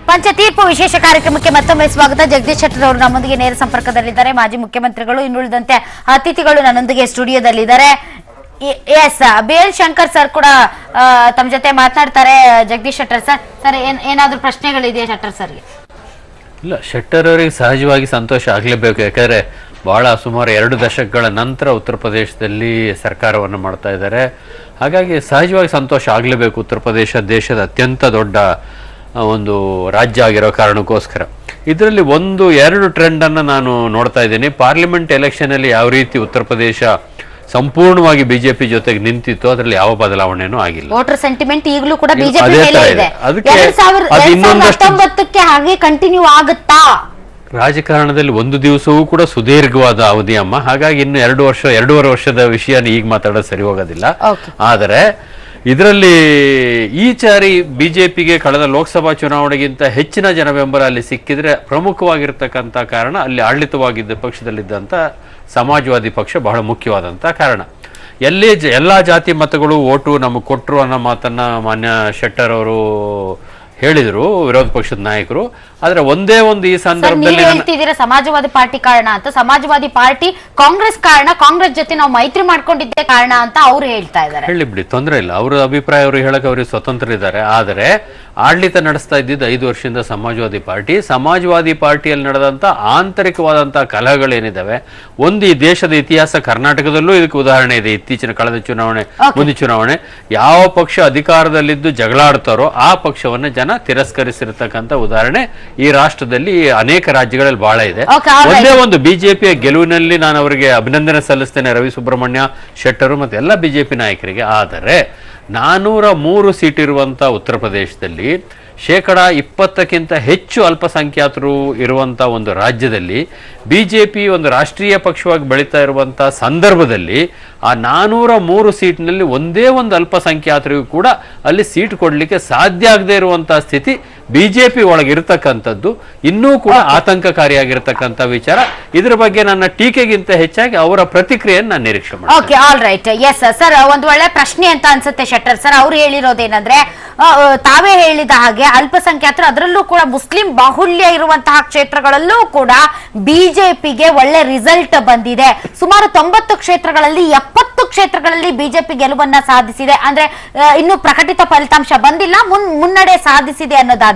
ಪಂಚತೀರ್ಪು ವಿಶೇಷ ಕಾರ್ಯಕ್ರಮಕ್ಕೆ ಮತ್ತೊಮ್ಮೆ ಸ್ವಾಗತ. ಜಗದೀಶ್ ಶೆಟ್ಟರ್ ಅವರು ನಮ್ಮೊಂದಿಗೆ ನೇರ ಸಂಪರ್ಕದಲ್ಲಿದ್ದಾರೆ. ಮಾಜಿ ಮುಖ್ಯಮಂತ್ರಿಗಳು, ಇನ್ನುಳಿದಂತೆ ಅತಿಥಿಗಳು ನನ್ನೊಂದಿಗೆ ಸ್ಟುಡಿಯೋದಲ್ಲಿದ್ದಾರೆ. ಎಸ್, BL ಶಂಕರ್ ಸರ್ ಕೂಡ ತಮ್ಮ ಜೊತೆ ಮಾತನಾಡ್ತಾರೆ. ಜಗದೀಶ್ ಶೆಟ್ಟರ್ ಸರ್, ಏನಾದ್ರೂ ಪ್ರಶ್ನೆಗಳಿದೆಯಾ ಶೆಟ್ಟರ್ ಸರ್ಗೆ? ಇಲ್ಲ, ಶೆಟ್ಟರ್ ಅವರಿಗೆ ಸಹಜವಾಗಿ ಸಂತೋಷ ಆಗಲೇಬೇಕು. ಯಾಕಂದ್ರೆ ಬಹಳ ಸುಮಾರು 2 ದಶಕಗಳ ನಂತರ ಉತ್ತರ ಪ್ರದೇಶದಲ್ಲಿ ಸರ್ಕಾರವನ್ನು ಮಾಡ್ತಾ ಇದ್ದಾರೆ. ಹಾಗಾಗಿ ಸಹಜವಾಗಿ ಸಂತೋಷ ಆಗಲೇಬೇಕು. ಉತ್ತರ ಪ್ರದೇಶ ದೇಶದ ಅತ್ಯಂತ ದೊಡ್ಡ ಒಂದು ರಾಜ್ಯ ಆಗಿರೋ ಕಾರಣಕ್ಕೋಸ್ಕರ ಇದರಲ್ಲಿ 1-2 ಟ್ರೆಂಡನ್ನು ನಾನು ನೋಡ್ತಾ ಇದ್ದೀನಿ. ಪಾರ್ಲಿಮೆಂಟ್ ಎಲೆಕ್ಷನಲ್ಲಿ ಯಾವ ರೀತಿ ಉತ್ತರ ಪ್ರದೇಶ ಸಂಪೂರ್ಣವಾಗಿ ಬಿಜೆಪಿ ಜೊತೆಗೆ ನಿಂತಿತ್ತು, ಅದರಲ್ಲಿ ಯಾವ ಬದಲಾವಣೆನೂ ಆಗಿಲ್ಲ. ವೋಟರ್ ಸೆಂಟಿಮೆಂಟ್ ಈಗಲೂ ಕೂಡ ಬಿಜೆಪಿ ಮೇಲೆ ಇದೆ. 2019ಕ್ಕೆ ಹಾಗೆ ಕಂಟಿನ್ಯೂ ಆಗುತ್ತಾ? ರಾಜಕಾರಣದಲ್ಲಿ ಒಂದು ದಿವಸವೂ ಕೂಡ ಸುದೀರ್ಘವಾದ ಅವಧಿ ಅಮ್ಮ. ಹಾಗಾಗಿ ಇನ್ನು 2-2.5 ವರ್ಷದ ವಿಷಯನ ಈಗ ಮಾತಾಡೋದು ಸರಿ ಹೋಗೋದಿಲ್ಲ. ಆದರೆ ಇದರಲ್ಲಿ ಈ ಸಾರಿ ಬಿಜೆಪಿಗೆ ಕಳೆದ ಲೋಕಸಭಾ ಚುನಾವಣೆಗಿಂತ ಹೆಚ್ಚಿನ ಜನ ಬೆಂಬಲ ಅಲ್ಲಿ ಸಿಕ್ಕಿದ್ರೆ ಪ್ರಮುಖವಾಗಿರ್ತಕ್ಕಂಥ ಕಾರಣ ಅಲ್ಲಿ ಆಡಳಿತವಾಗಿದ್ದ ಪಕ್ಷದಲ್ಲಿದ್ದಂಥ ಸಮಾಜವಾದಿ ಪಕ್ಷ ಬಹಳ ಮುಖ್ಯವಾದಂಥ ಕಾರಣ. ಎಲ್ಲ ಜಾತಿ ಮತಗಳು ಓಟು ನಮಗೆ ಕೊಟ್ಟರು ಅನ್ನೋ ಮಾತನ್ನ ಮಾನ್ಯ ಶೆಟ್ಟರ್ ಅವರು ಹೇಳಿದ್ರು, ವಿರೋಧ ಪಕ್ಷದ ನಾಯಕರು. ಆದ್ರೆ ಒಂದೇ ಒಂದು ಈ ಸಂದರ್ಭದಲ್ಲಿ ಹೇಳ್ತಿದ್ದೀರಾ ಸಮಾಜವಾದಿ ಪಾರ್ಟಿ ಕಾರಣ ಅಂತ. ಸಮಾಜವಾದಿ ಪಾರ್ಟಿ ಕಾಂಗ್ರೆಸ್ ಕಾರಣ, ಕಾಂಗ್ರೆಸ್ ಜೊತೆ ನಾವು ಮೈತ್ರಿ ಮಾಡ್ಕೊಂಡಿದ್ದೆ ಕಾರಣ ಅಂತ ಅವ್ರು ಹೇಳ್ತಾ ಇದ್ದಾರೆ. ಹೇಳಿ ಬಿಡಿ, ತೊಂದರೆ ಇಲ್ಲ. ಅವರ ಅಭಿಪ್ರಾಯ ಅವರು ಹೇಳಕ್ಕೆ ಅವ್ರಿಗೆ ಸ್ವತಂತ್ರ ಇದ್ದಾರೆ. ಆದರೆ ಆಡಳಿತ ನಡೆಸ್ತಾ ಇದ್ದಿದ್ದು 5 ವರ್ಷದಿಂದ ಸಮಾಜವಾದಿ ಪಾರ್ಟಿ. ಸಮಾಜವಾದಿ ಪಾರ್ಟಿಯಲ್ಲಿ ನಡೆದಂತ ಆಂತರಿಕವಾದಂತಹ ಕಲಹಗಳೇನಿದಾವೆ, ಒಂದು ಈ ದೇಶದ ಇತಿಹಾಸ, ಕರ್ನಾಟಕದಲ್ಲೂ ಇದಕ್ಕೆ ಉದಾಹರಣೆ ಇದೆ. ಇತ್ತೀಚಿನ ಕಳೆದ ಚುನಾವಣೆ, ಮುಂದಿನ ಚುನಾವಣೆ, ಯಾವ ಪಕ್ಷ ಅಧಿಕಾರದಲ್ಲಿದ್ದು ಜಗಳಾಡ್ತಾರೋ ಆ ಪಕ್ಷವನ್ನ ಜನ ತಿರಸ್ಕರಿಸಿರ್ತಕ್ಕಂಥ ಉದಾಹರಣೆ ಈ ರಾಷ್ಟ್ರದಲ್ಲಿ ಅನೇಕ ರಾಜ್ಯಗಳಲ್ಲಿ ಬಹಳ ಇದೆ. ಒಂದೇ ಒಂದು ಬಿಜೆಪಿಯ ಗೆಲುವಿನಲ್ಲಿ ನಾನು ಅವರಿಗೆ ಅಭಿನಂದನೆ ಸಲ್ಲಿಸ್ತೇನೆ, ರವಿ ಸುಬ್ರಹ್ಮಣ್ಯ, ಶೆಟ್ಟರು ಮತ್ತೆ ಎಲ್ಲ ಬಿಜೆಪಿ ನಾಯಕರಿಗೆ. ಆದರೆ 403 ಸೀಟ್ ಇರುವಂತ ಉತ್ತರ ಪ್ರದೇಶದಲ್ಲಿ 20%ಕ್ಕಿಂತ ಹೆಚ್ಚು ಅಲ್ಪಸಂಖ್ಯಾತರು ಇರುವಂತ ಒಂದು ರಾಜ್ಯದಲ್ಲಿ ಬಿಜೆಪಿ ಒಂದು ರಾಷ್ಟ್ರೀಯ ಪಕ್ಷವಾಗಿ ಬೆಳೀತಾ ಇರುವಂತ ಸಂದರ್ಭದಲ್ಲಿ ಆ 403 ಸೀಟ್ನಲ್ಲಿ ಒಂದೇ ಒಂದು ಅಲ್ಪಸಂಖ್ಯಾತರಿಗೂ ಕೂಡ ಅಲ್ಲಿ ಸೀಟ್ ಕೊಡ್ಲಿಕ್ಕೆ ಸಾಧ್ಯ ಆಗದೆ ಇರುವಂತಹ ಸ್ಥಿತಿ ಬಿಜೆಪಿ ಒಳಗಿರ್ತಕ್ಕಂಥದ್ದು ಇನ್ನೂ ಕೂಡ ಆತಂಕಕಾರಿಯಾಗಿರ್ತಕ್ಕಂಥ ವಿಚಾರ. ಇದರ ಬಗ್ಗೆ ನನ್ನ ಟೀಕೆಗಿಂತ ಹೆಚ್ಚಾಗಿ ಅವರ ಪ್ರತಿಕ್ರಿಯೆಯನ್ನು ನಾನು ನಿರೀಕ್ಷೆ ಮಾಡ್ತೀನಿ. Okay, all right. Yes sir, ಒಂದು ಒಳ್ಳೆ ಪ್ರಶ್ನೆ ಅಂತ ಅನ್ಸುತ್ತೆ ಶೆಟ್ಟರ್ ಸರ್. ಅವ್ರು ಹೇಳಿರೋದೇನಂದ್ರೆ, ತಾವೇ ಹೇಳಿದ ಹಾಗೆ ಅಲ್ಪಸಂಖ್ಯಾತರು, ಅದರಲ್ಲೂ ಕೂಡ ಮುಸ್ಲಿಂ ಬಾಹುಳ್ಯ ಇರುವಂತಹ ಕ್ಷೇತ್ರಗಳಲ್ಲೂ ಕೂಡ ಬಿಜೆಪಿಗೆ ಒಳ್ಳೆ ರಿಸಲ್ಟ್ ಬಂದಿದೆ. ಸುಮಾರು 90 ಕ್ಷೇತ್ರಗಳಲ್ಲಿ 70 ಕ್ಷೇತ್ರಗಳಲ್ಲಿ ಬಿಜೆಪಿ ಗೆಲುವನ್ನ ಸಾಧಿಸಿದೆ. ಅಂದ್ರೆ ಇನ್ನು ಪ್ರಕಟಿತ ಫಲಿತಾಂಶ ಬಂದಿಲ್ಲ, ಮುನ್ನಡೆ ಸಾಧಿಸಿದೆ ಅನ್ನೋದಾದ್ರೆ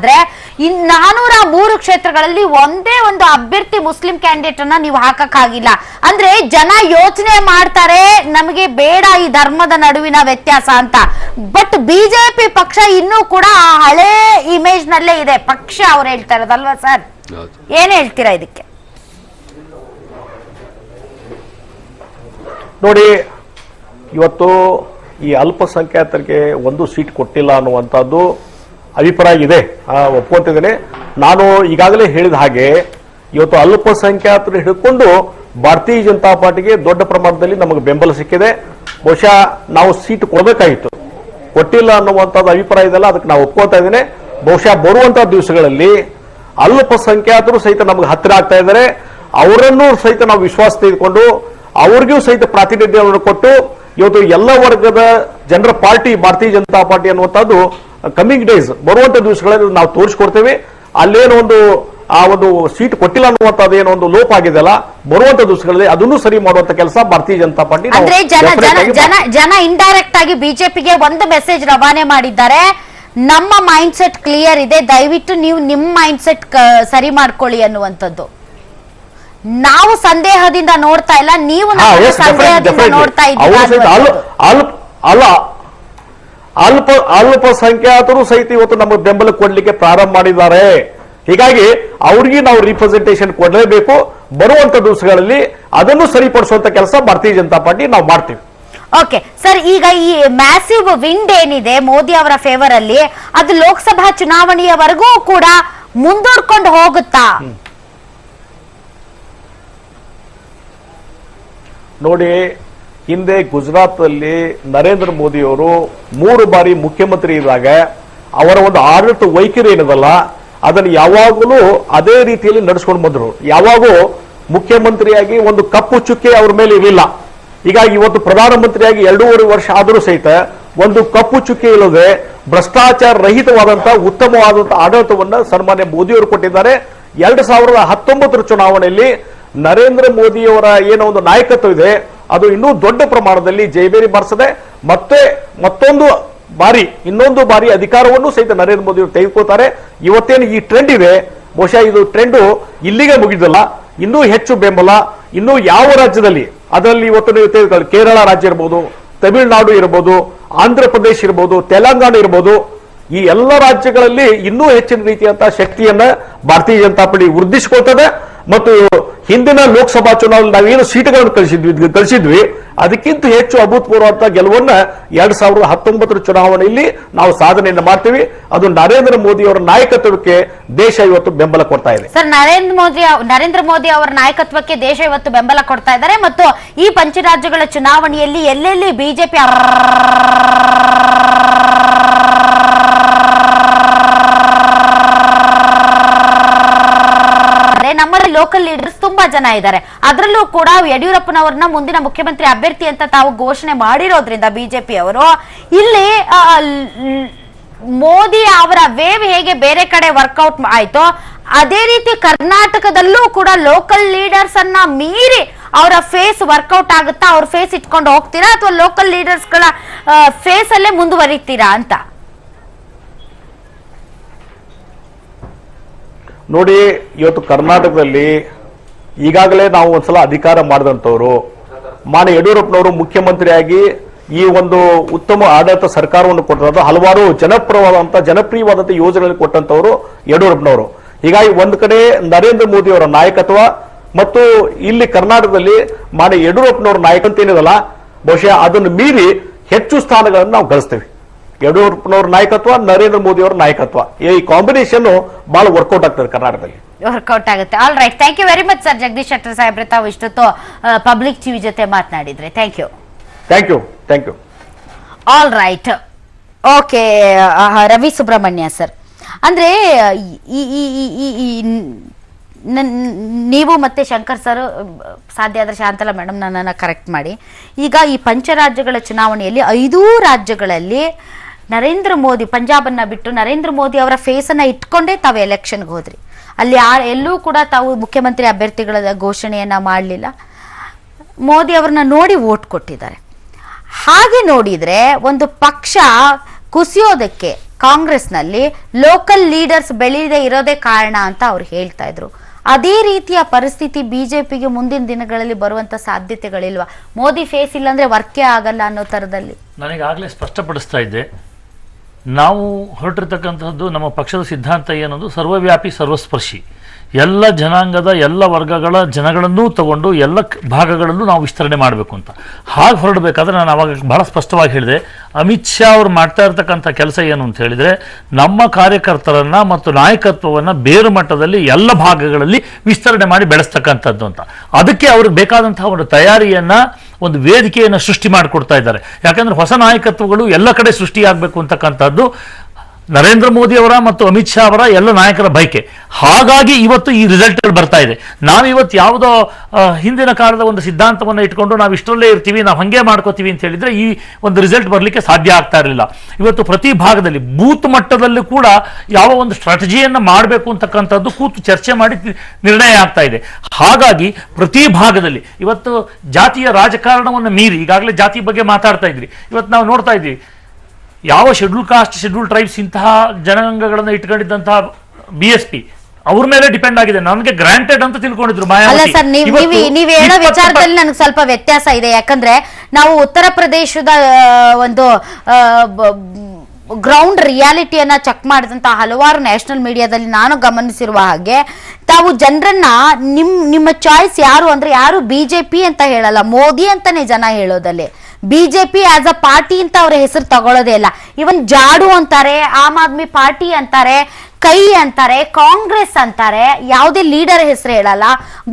403 ಕ್ಷೇತ್ರಗಳಲ್ಲಿ ಒಂದೇ ಒಂದು ಅಭ್ಯರ್ಥಿ ಮುಸ್ಲಿಂ ಕ್ಯಾಂಡಿಡೇಟ್ ಅನ್ನ ನೀವು ಹಾಕಕ್ಕಾಗಿಲ್ಲ. ಅಂದ್ರೆ ಜನ ಯೋಚನೆ ಮಾಡ್ತಾರೆ, ನಮಗೆ ಬೇಡ ಈ ಧರ್ಮದ ನಡುವಿನ ವ್ಯತ್ಯಾಸ ಅಂತ. ಬಟ್ ಬಿಜೆಪಿ ಪಕ್ಷ ಇನ್ನೂ ಕೂಡ ಆ ಹಳೆ ಇಮೇಜ್ ನಲ್ಲೇ ಇದೆ ಪಕ್ಷ, ಅವ್ರು ಹೇಳ್ತಾ ಇರೋದಲ್ವಾ ಸರ್? ಏನ್ ಹೇಳ್ತೀರಾ ಇದಕ್ಕೆ? ನೋಡಿ, ಇವತ್ತು ಈ ಅಲ್ಪಸಂಖ್ಯಾತರಿಗೆ ಒಂದು ಸೀಟ್ ಕೊಟ್ಟಿಲ್ಲ ಅನ್ನುವಂಥದ್ದು ಅಭಿಪ್ರಾಯ ಇದೆ, ಒಪ್ಕೊಂತಿದ್ದೇನೆ. ನಾನು ಈಗಾಗಲೇ ಹೇಳಿದ ಹಾಗೆ ಇವತ್ತು ಅಲ್ಪಸಂಖ್ಯಾತರು ಹಿಡ್ಕೊಂಡು ಭಾರತೀಯ ಜನತಾ ಪಾರ್ಟಿಗೆ ದೊಡ್ಡ ಪ್ರಮಾಣದಲ್ಲಿ ನಮಗೆ ಬೆಂಬಲ ಸಿಕ್ಕಿದೆ. ಬಹುಶಃ ನಾವು ಸೀಟ್ ಕೊಡಬೇಕಾಗಿತ್ತು, ಕೊಟ್ಟಿಲ್ಲ ಅನ್ನುವಂಥದ್ದು ಅಭಿಪ್ರಾಯ ಇದೆಲ್ಲ, ಅದಕ್ಕೆ ನಾವು ಒಪ್ಕೊಳ್ತಾ ಇದ್ದೇನೆ. ಬಹುಶಃ ಬರುವಂತಹ ದಿವಸಗಳಲ್ಲಿ ಅಲ್ಪಸಂಖ್ಯಾತರು ಸಹಿತ ನಮಗೆ ಹತ್ತಿರ ಆಗ್ತಾ ಇದ್ದಾರೆ. ಅವರನ್ನು ಸಹಿತ ನಾವು ವಿಶ್ವಾಸ ತೆಗೆದುಕೊಂಡು ಅವ್ರಿಗೂ ಸಹಿತ ಪ್ರಾತಿನಿಧ್ಯವನ್ನು ಕೊಟ್ಟು ಇವತ್ತು ಎಲ್ಲ ವರ್ಗದ ಜನರ ಪಾರ್ಟಿ ಭಾರತೀಯ ಜನತಾ ಪಾರ್ಟಿ ಅನ್ನುವಂಥದ್ದು ಕಮಿಂಗ್ ಡೇಸ್, ಬರುವಂತ ದಿವಸಗಳಲ್ಲಿ ನಾವು ತೋರಿಸ್ಕೊಡ್ತೇವೆ. ಅಲ್ಲೇನೋ ಒಂದು ಸೀಟ್ ಕೊಟ್ಟಿಲ್ಲ ಅನ್ನುವಂಥದ್ದು ಏನೋ ಒಂದು ಲೋಪ ಆಗಿದೆಯಲ್ಲ, ಬರುವಂತ ದಿವಸಗಳಲ್ಲಿ ಅದನ್ನು ಸರಿ ಮಾಡುವಂತ ಕೆಲಸ ಭಾರತೀಯ ಜನತಾ ಪಾರ್ಟಿ. ಅಂದ್ರೆ ಜನ ಇಂಡೈರೆಕ್ಟ್ ಆಗಿ ಬಿಜೆಪಿಗೆ ಒಂದು ಮೆಸೇಜ್ ರವಾನೆ ಮಾಡಿದ್ದಾರೆ, ನಮ್ಮ ಮೈಂಡ್ ಸೆಟ್ ಕ್ಲಿಯರ್ ಇದೆ, ದಯವಿಟ್ಟು ನೀವು ನಿಮ್ಮ ಮೈಂಡ್ ಸೆಟ್ ಸರಿ ಮಾಡ್ಕೊಳ್ಳಿ ಅನ್ನುವಂಥದ್ದು. ನಾವು ಸಂದೇಹದಿಂದ ನೋಡ್ತಾ ಇಲ್ಲ, ನೀವು ಸಂದೇಹದಿಂದ ನೋಡ್ತಾ ಇದ್ದೀವಿ. ಅಲ್ಪಸಂಖ್ಯಾತರು ಸಹಿತ ಇವತ್ತು ನಮ್ಮ ಬೆಂಬಲ ಕೊಡ್ಲಿಕ್ಕೆ ಪ್ರಾರಂಭ ಮಾಡಿದ್ದಾರೆ. ಹೀಗಾಗಿ ಅವ್ರಿಗೆ ನಾವು ರಿಪ್ರೆಸೆಂಟೇಷನ್ ಕೊಡಲೇಬೇಕು. ಬರುವಂತ ದಿವಸಗಳಲ್ಲಿ ಅದನ್ನು ಸರಿಪಡಿಸುವಂತ ಕೆಲಸ ಭಾರತೀಯ ಜನತಾ ಪಾರ್ಟಿ ನಾವು ಮಾಡ್ತೀವಿ. ಓಕೆ ಸರ್, ಈಗ ಈ ಮ್ಯಾಸಿವ್ ವಿಂಡ್ ಏನಿದೆ ಮೋದಿ ಅವರ ಫೇವರ್ ಅಲ್ಲಿ, ಅದು ಲೋಕಸಭಾ ಚುನಾವಣೆಯವರೆಗೂ ಕೂಡ ಮುಂದೂಡ್ಕೊಂಡು ಹೋಗುತ್ತಾ? ನೋಡಿ, ಹಿಂದೆ ಗುಜರಾತ್ ಅಲ್ಲಿ ನರೇಂದ್ರ ಮೋದಿ ಅವರು 3 ಬಾರಿ ಮುಖ್ಯಮಂತ್ರಿ ಇದ್ದಾಗ ಅವರ ಒಂದು ಆಡಳಿತ ವೈಖರಿ ಏನದಲ್ಲ, ಅದನ್ನು ಯಾವಾಗಲೂ ಅದೇ ರೀತಿಯಲ್ಲಿ ನಡೆಸ್ಕೊಂಡು ಬಂದ್ರು. ಯಾವಾಗೂ ಮುಖ್ಯಮಂತ್ರಿಯಾಗಿ ಒಂದು ಕಪ್ಪು ಚುಕ್ಕೆ ಅವ್ರ ಮೇಲೆ ಇರಲಿಲ್ಲ. ಹೀಗಾಗಿ ಇವತ್ತು ಪ್ರಧಾನಮಂತ್ರಿಯಾಗಿ 2.5 ವರ್ಷ ಆದರೂ ಸಹಿತ ಒಂದು ಕಪ್ಪು ಚುಕ್ಕೆ ಇಲ್ಲದೆ ಭ್ರಷ್ಟಾಚಾರ ರಹಿತವಾದಂತಹ ಉತ್ತಮವಾದಂತಹ ಆಡಳಿತವನ್ನ ಸನ್ಮಾನ್ಯ ಮೋದಿಯವರು ಕೊಟ್ಟಿದ್ದಾರೆ. 2019 ಚುನಾವಣೆಯಲ್ಲಿ ನರೇಂದ್ರ ಮೋದಿಯವರ ಏನೋ ಒಂದು ನಾಯಕತ್ವ ಇದೆ, ಅದು ಇನ್ನೂ ದೊಡ್ಡ ಪ್ರಮಾಣದಲ್ಲಿ ಜೈಬೇರಿ ಬಾರಿಸದೆ ಇನ್ನೊಂದು ಬಾರಿ ಅಧಿಕಾರವನ್ನು ಸಹಿತ ನರೇಂದ್ರ ಮೋದಿ ಅವರು ತೆಗೆದುಕೊಳ್ತಾರೆ. ಇವತ್ತೇನು ಈ ಟ್ರೆಂಡ್ ಇದೆ, ಬಹುಶಃ ಇದು ಟ್ರೆಂಡು ಇಲ್ಲಿಗೆ ಮುಗಿದಲ್ಲ, ಇನ್ನೂ ಹೆಚ್ಚು ಬೆಂಬಲ ಇನ್ನೂ ಯಾವ ರಾಜ್ಯದಲ್ಲಿ, ಅದರಲ್ಲಿ ಇವತ್ತು ನೀವು ತೆಗೆದುಕೊಳ್ಳಿ, ಕೇರಳ ರಾಜ್ಯ ಇರ್ಬೋದು, ತಮಿಳುನಾಡು ಇರ್ಬೋದು, ಆಂಧ್ರ ಪ್ರದೇಶ ಇರ್ಬೋದು, ತೆಲಂಗಾಣ ಇರ್ಬೋದು, ಈ ಎಲ್ಲ ರಾಜ್ಯಗಳಲ್ಲಿ ಇನ್ನೂ ಹೆಚ್ಚಿನ ರೀತಿಯಂತಹ ಶಕ್ತಿಯನ್ನ ಭಾರತೀಯ ಜನತಾ ಪಾರ್ಟಿ ವೃದ್ಧಿಸಿಕೊಳ್ತದೆ. ಮತ್ತು ಹಿಂದಿನ ಲೋಕಸಭಾ ಚುನಾವಣೆ ನಾವೇನು ಸೀಟುಗಳನ್ನು ಕಳಿಸಿದ್ವಿ ಅದಕ್ಕಿಂತ ಹೆಚ್ಚು ಅಭೂತಪೂರ್ವ ಗೆಲುವನ್ನ 2019 ಚುನಾವಣೆಯಲ್ಲಿ ನಾವು ಸಾಧನೆಯನ್ನು ಮಾಡ್ತೀವಿ. ಅದು ನರೇಂದ್ರ ಮೋದಿ ಅವರ ನಾಯಕತ್ವಕ್ಕೆ ದೇಶ ಇವತ್ತು ಬೆಂಬಲ ಕೊಡ್ತಾ ಇದೆ. ಸರ್, ನರೇಂದ್ರ ಮೋದಿ ಅವರ ನಾಯಕತ್ವಕ್ಕೆ ದೇಶ ಇವತ್ತು ಬೆಂಬಲ ಕೊಡ್ತಾ ಇದ್ದಾರೆ. ಮತ್ತು ಈ ಪಂಚರಾಜ್ಯಗಳ ಚುನಾವಣೆಯಲ್ಲಿ ಎಲ್ಲೆಲ್ಲಿ ಬಿಜೆಪಿ ನಮ್ಮಲ್ಲಿ ಲೋಕಲ್ ಲೀಡರ್ಸ್ ತುಂಬಾ ಜನ ಇದ್ದಾರೆ. ಅದರಲ್ಲೂ ಕೂಡ ಯಡಿಯೂರಪ್ಪನವರನ್ನ ಮುಂದಿನ ಮುಖ್ಯಮಂತ್ರಿ ಅಭ್ಯರ್ಥಿ ಅಂತ ತಾವು ಘೋಷಣೆ ಮಾಡಿರೋದ್ರಿಂದ ಬಿಜೆಪಿ ಅವರು ಇಲ್ಲಿ ಮೋದಿ ಅವರ ವೇವ್ ಹೇಗೆ ಬೇರೆ ಕಡೆ ವರ್ಕೌಟ್ ಆಯ್ತೋ ಅದೇ ರೀತಿ ಕರ್ನಾಟಕದಲ್ಲೂ ಕೂಡ ಲೋಕಲ್ ಲೀಡರ್ಸ್ ಅನ್ನ ಮೀರಿ ಅವರ ಫೇಸ್ ವರ್ಕೌಟ್ ಆಗುತ್ತಾ, ಅವ್ರ ಫೇಸ್ ಇಟ್ಕೊಂಡು ಹೋಗ್ತೀರಾ ಅಥವಾ ಲೋಕಲ್ ಲೀಡರ್ಸ್ ಗಳ ಫೇಸ್ ಅಲ್ಲೇ ಮುಂದುವರಿತೀರಾ ಅಂತ? ನೋಡಿ, ಇವತ್ತು ಕರ್ನಾಟಕದಲ್ಲಿ ಈಗಾಗಲೇ ನಾವು ಒಂದ್ಸಲ ಅಧಿಕಾರ ಮಾಡಿದಂಥವ್ರು, ಮಾನ್ಯ ಯಡಿಯೂರಪ್ಪನವರು ಮುಖ್ಯಮಂತ್ರಿಯಾಗಿ ಈ ಒಂದು ಉತ್ತಮ ಆಡಳಿತ ಸರ್ಕಾರವನ್ನು ಕೊಟ್ಟಂತ ಹಲವಾರು ಜನಪ್ರಿಯವಾದಂತಹ ಯೋಜನೆಗಳನ್ನು ಕೊಟ್ಟಂತವರು ಯಡಿಯೂರಪ್ಪನವರು. ಹೀಗಾಗಿ ಒಂದು ಕಡೆ ನರೇಂದ್ರ ಮೋದಿ ಅವರ ನಾಯಕತ್ವ ಮತ್ತು ಇಲ್ಲಿ ಕರ್ನಾಟಕದಲ್ಲಿ ಮಾನ್ಯ ಯಡಿಯೂರಪ್ಪನವರ ನಾಯಕತ್ವ ಏನಿದಲ್ಲ, ಬಹುಶಃ ಅದನ್ನು ಮೀರಿ ಹೆಚ್ಚು ಸ್ಥಾನಗಳನ್ನು ನಾವು ಗಳಿಸ್ತೇವೆ. ಯಡಿಯೂರಪ್ಪನವರ ನಾಯಕತ್ವ, ನರೇಂದ್ರ ಮೋದಿ ಅವರ ನಾಯಕತ್ವ, ಈ ಕಾಂಬಿನೇಷನ್ ಬಹಳ ವರ್ಕೌಟ್ ಆಗ್ತದೆ ಕರ್ನಾಟಕದಲ್ಲಿ, ವರ್ಕೌಟ್ ಆಗುತ್ತೆ. All right, thank you very much sir. Jagadish Shettar ಸಾಹೇಬ್ರೆ, ತಾವು ಇಷ್ಟೊತ್ತು ಪಬ್ಲಿಕ್ ಟಿವಿ ಜೊತೆ ಮಾತನಾಡಿದ್ರೆ thank you. All right, okay. Ravi Subramanya sir, ಅಂದ್ರೆ ನೀವು ಮತ್ತೆ ಶಂಕರ್ ಸರ್, ಸಾಧ್ಯ ಆದ್ರೆ ಶಾಂತಲಾ ಮೇಡಮ್ ನನ್ನನ್ನು ಕರೆಕ್ಟ್ ಮಾಡಿ. ಈಗ ಈ ಪಂಚರಾಜ್ಯಗಳ ಚುನಾವಣೆಯಲ್ಲಿ 5 ರಾಜ್ಯಗಳಲ್ಲಿ ನರೇಂದ್ರ ಮೋದಿ, ಪಂಜಾಬನ್ನ ಬಿಟ್ಟು ನರೇಂದ್ರ ಮೋದಿ ಅವರ ಫೇಸನ್ನು ಇಟ್ಕೊಂಡೇ ತಾವು ಎಲೆಕ್ಷನ್ಗೆ ಹೋದ್ರಿ. ಅಲ್ಲಿ ಎಲ್ಲೂ ಕೂಡ ತಾವು ಮುಖ್ಯಮಂತ್ರಿ ಅಭ್ಯರ್ಥಿಗಳ ಘೋಷಣೆಯನ್ನ ಮಾಡಲಿಲ್ಲ. ಮೋದಿ ಅವ್ರನ್ನ ನೋಡಿ ವೋಟ್ ಕೊಟ್ಟಿದ್ದಾರೆ. ಹಾಗೆ ನೋಡಿದ್ರೆ ಒಂದು ಪಕ್ಷ ಕುಸಿಯೋದಕ್ಕೆ ಕಾಂಗ್ರೆಸ್ನಲ್ಲಿ ಲೋಕಲ್ ಲೀಡರ್ಸ್ ಬೆಳೆಯದೇ ಇರೋದೇ ಕಾರಣ ಅಂತ ಅವ್ರು ಹೇಳ್ತಾ ಇದ್ರು. ಅದೇ ರೀತಿಯ ಪರಿಸ್ಥಿತಿ ಬಿಜೆಪಿಗೆ ಮುಂದಿನ ದಿನಗಳಲ್ಲಿ ಬರುವಂತ ಸಾಧ್ಯತೆಗಳಿಲ್ವಾ? ಮೋದಿ ಫೇಸ್ ಇಲ್ಲಾಂದ್ರೆ ವರ್ಕೇ ಆಗಲ್ಲ ಅನ್ನೋ ತರದಲ್ಲಿ ನನಗಾಗಲೇ ಸ್ಪಷ್ಟಪಡಿಸ್ತಾ ಇದ್ದೆ. ನಾವು ಹೊರಟಿರ್ತಕ್ಕಂಥದ್ದು ನಮ್ಮ ಪಕ್ಷದ ಸಿದ್ಧಾಂತ ಏನೊಂದು ಸರ್ವವ್ಯಾಪಿ ಸರ್ವಸ್ಪರ್ಶಿ, ಎಲ್ಲ ಜನಾಂಗದ ಎಲ್ಲ ವರ್ಗಗಳ ಜನಗಳನ್ನೂ ತಗೊಂಡು ಎಲ್ಲ ಭಾಗಗಳಲ್ಲೂ ನಾವು ವಿಸ್ತರಣೆ ಮಾಡಬೇಕು ಅಂತ. ಹಾಗೆ ಹೊರಡಬೇಕಾದ್ರೆ ನಾನು ಅವಾಗ ಬಹಳ ಸ್ಪಷ್ಟವಾಗಿ ಹೇಳಿದೆ, ಅಮಿತ್ ಶಾ ಅವರು ಮಾಡ್ತಾ ಇರ್ತಕ್ಕಂಥ ಕೆಲಸ ಏನು ಅಂತ ಹೇಳಿದರೆ, ನಮ್ಮ ಕಾರ್ಯಕರ್ತರನ್ನು ಮತ್ತು ನಾಯಕತ್ವವನ್ನು ಬೇರು ಮಟ್ಟದಲ್ಲಿ ಎಲ್ಲ ಭಾಗಗಳಲ್ಲಿ ವಿಸ್ತರಣೆ ಮಾಡಿ ಬೆಳೆಸ್ತಕ್ಕಂಥದ್ದು ಅಂತ. ಅದಕ್ಕೆ ಅವ್ರಿಗೆ ಬೇಕಾದಂತಹ ಒಂದು ತಯಾರಿಯನ್ನು, ಒಂದು ವೇದಿಕೆಯನ್ನು ಸೃಷ್ಟಿ ಮಾಡಿಕೊಡ್ತಾ ಇದ್ದಾರೆ. ಯಾಕಂದರೆ ಹೊಸ ನಾಯಕತ್ವಗಳು ಎಲ್ಲ ಕಡೆ ಸೃಷ್ಟಿಯಾಗಬೇಕು ಅಂತಕ್ಕಂಥದ್ದು ನರೇಂದ್ರ ಮೋದಿ ಅವರ ಮತ್ತು ಅಮಿತ್ ಶಾ ಅವರ ಎಲ್ಲ ನಾಯಕರ ಬಯಕೆ. ಹಾಗಾಗಿ ಇವತ್ತು ಈ ರಿಸಲ್ಟ್ಗಳು ಬರ್ತಾ ಇದೆ. ನಾವಿವತ್ತು ಯಾವುದೋ ಹಿಂದಿನ ಕಾಲದ ಒಂದು ಸಿದ್ಧಾಂತವನ್ನು ಇಟ್ಕೊಂಡು ನಾವು ಇಷ್ಟರಲ್ಲೇ ಇರ್ತೀವಿ, ನಾವು ಹಾಗೆ ಮಾಡ್ಕೋತೀವಿ ಅಂತ ಹೇಳಿದ್ರೆ ಈ ಒಂದು ರಿಸಲ್ಟ್ ಬರಲಿಕ್ಕೆ ಸಾಧ್ಯ ಆಗ್ತಾ ಇರಲಿಲ್ಲ. ಇವತ್ತು ಪ್ರತಿ ಭಾಗದಲ್ಲಿ ಬೂತ್ ಮಟ್ಟದಲ್ಲೂ ಕೂಡ ಯಾವ ಒಂದು ಸ್ಟ್ರಾಟಜಿಯನ್ನು ಮಾಡಬೇಕು ಅಂತಕ್ಕಂಥದ್ದು ಕೂತು ಚರ್ಚೆ ಮಾಡಿ ನಿರ್ಣಯ ಆಗ್ತಾ ಇದೆ. ಹಾಗಾಗಿ ಪ್ರತಿ ಭಾಗದಲ್ಲಿ ಇವತ್ತು ಜಾತಿಯ ರಾಜಕಾರಣವನ್ನು ಮೀರಿ, ಈಗಾಗಲೇ ಜಾತಿ ಬಗ್ಗೆ ಮಾತಾಡ್ತಾ ಇದ್ರಿ, ಇವತ್ತು ನಾವು ನೋಡ್ತಾ ಇದ್ವಿ ಯಾವ ಶೆಡ್ಯೂಲ್ ಕಾಸ್ಟ್, ಶೆಡ್ಯೂಲ್ ಟ್ರೈಬ್ಸ್ ಇಂತಹ ಜನಾಂಗಗಳನ್ನು ಇಟ್ಕೊಂಡಿದ್ದಂತಹ BSP ಅವ್ರ ಮೇಲೆ ಡಿಪೆಂಡ್ ಆಗಿದೆ. ನನಗೆ ಗ್ರಾಂಟೆಡ್ ಅಂತ ತಿಳ್ಕೊಂಡಿದ್ರು ಅಲ್ಲ ಸರ್, ನೀವು ಹೇಳೋ ವಿಚಾರದಲ್ಲಿ ನನಗೆ ಸ್ವಲ್ಪ ವ್ಯತ್ಯಾಸ ಇದೆ. ಯಾಕಂದ್ರೆ ನಾವು ಉತ್ತರ ಪ್ರದೇಶದ ಒಂದು ಗ್ರೌಂಡ್ ರಿಯಾಲಿಟಿಯನ್ನ ಚೆಕ್ ಮಾಡಿದಂತ ಹಲವಾರು ನ್ಯಾಷನಲ್ ಮೀಡಿಯಾದಲ್ಲಿ ನಾನು ಗಮನಿಸಿರುವ ಹಾಗೆ, ತಾವು ಜನರನ್ನ ನಿಮ್ಮ ಚಾಯ್ಸ್ ಯಾರು ಅಂದ್ರೆ ಯಾರು ಬಿಜೆಪಿ ಅಂತ ಹೇಳಲ್ಲ, ಮೋದಿ ಅಂತಾನೆ ಜನ ಹೇಳೋದಲ್ಲಿ. ಬಿಜೆಪಿ ಆಸ್ ಅ ಪಾರ್ಟಿ ಅಂತ ಅವ್ರ ಹೆಸರು ತಗೊಳ್ಳೋದೇ ಇಲ್ಲ. ಇವನ್ ಜಾಡು ಅಂತಾರೆ, ಆಮ್ ಆದ್ಮಿ ಪಾರ್ಟಿ ಅಂತಾರೆ, ಕೈ ಅಂತಾರೆ, ಕಾಂಗ್ರೆಸ್ ಅಂತಾರೆ, ಯಾವುದೇ ಲೀಡರ್ ಹೆಸರು ಹೇಳಲ್ಲ.